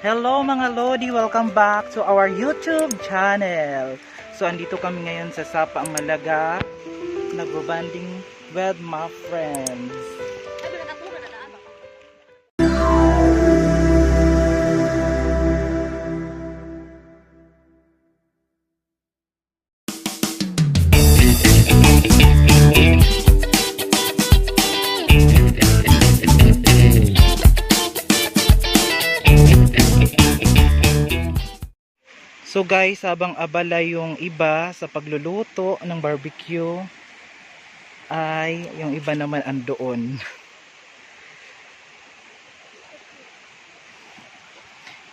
Hello mga Lodi! Welcome back to our YouTube channel. So, andito kami ngayon sa Sapa Malaga. Nagbo-banding with my friends. So guys, habang abala yung iba sa pagluluto ng barbecue, ay yung iba naman andoon.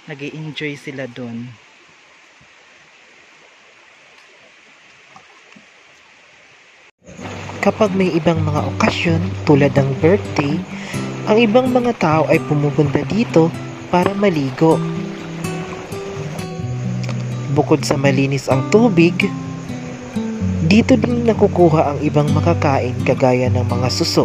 Nag-i-enjoy sila doon. Kapag may ibang mga okasyon tulad ng birthday, ang ibang mga tao ay pumupunta dito para maligo. Bukod sa malinis ang tubig, dito din nakukuha ang ibang makakain kagaya ng mga suso.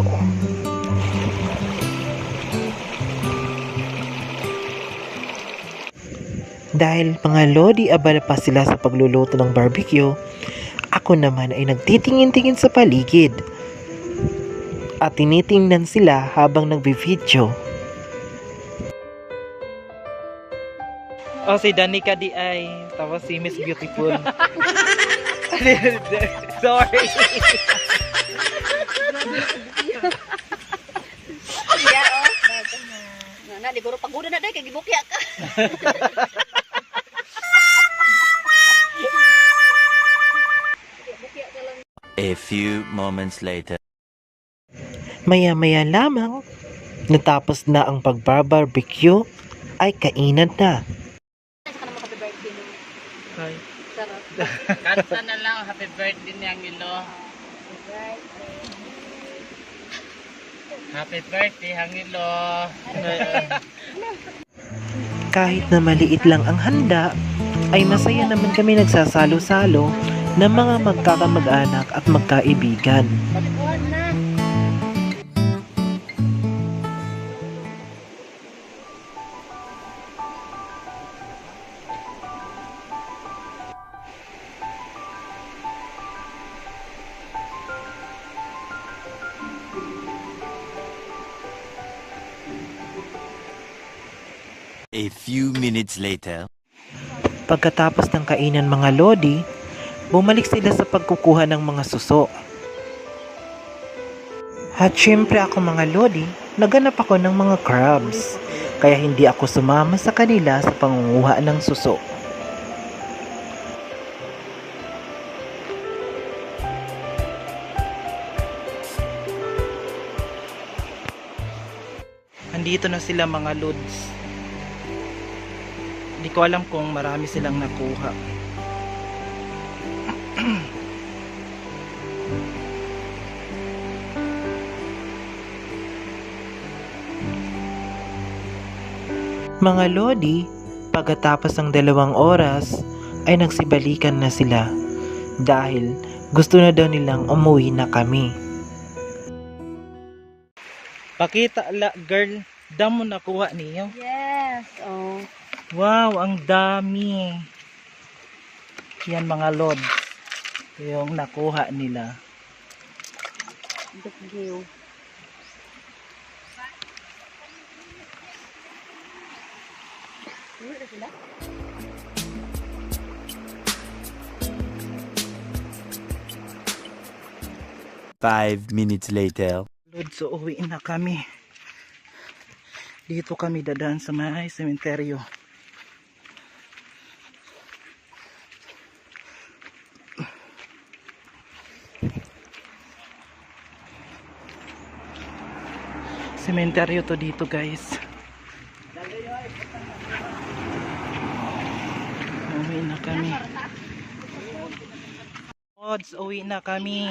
Dahil mga lodi abala pa sila sa pagluluto ng barbecue, ako naman ay nagtitingin-tingin sa paligid at tinitingnan sila habang nagbi-video. Oh, si Danica di ay. Tapos si Miss Beautiful. Sorry. Iya, oh. Na, di guro paguda na dai kay gibukya ka. A few moments later. Maya-maya lamang, natapos na ang pagbarbarbecue, ay kainan na. Sa kanang happy birthday mo. Hi. Sarap. Kansa na lang, happy birthday niyang ilo. Happy birthday, Hangilo. Kahit na maliit lang ang handa, ay masaya naman kami nagsasalo-salo ng mga magkakamag-anak at magkaibigan. Pagkuhan na. A few minutes later. Pagkatapos ng kainan mga lodi, bumalik sila sa pagkukuha ng mga suso. At syempre ako mga lodi, naganap ako ng mga crabs, kaya hindi ako sumama sa kanila sa pangunguha ng suso. Andito na sila mga Lods. Hindi ko alam kung marami silang nakuha. Mga lodi, pagkatapos ng 2 oras, ay nagsibalikan na sila dahil gusto na daw nilang umuwi na kami. Pakita la girl, damo nakuha niyo. Yes. Oh. Wow, ang dami. Yan mga Lods. Yung nakuha nila. Duggiw. Uwi na sila? Five minutes later. Lods, so uwi na kami. Dito kami dadaan sa may sementeryo. Sementeryo to dito guys. Uwi na kami. Lods, uwi na kami.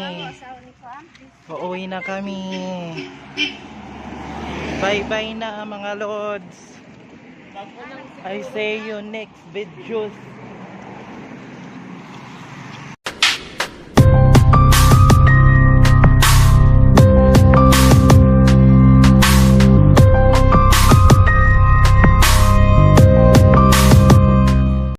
Uuwi na kami. Bye bye na mga Lods. I see you next videos.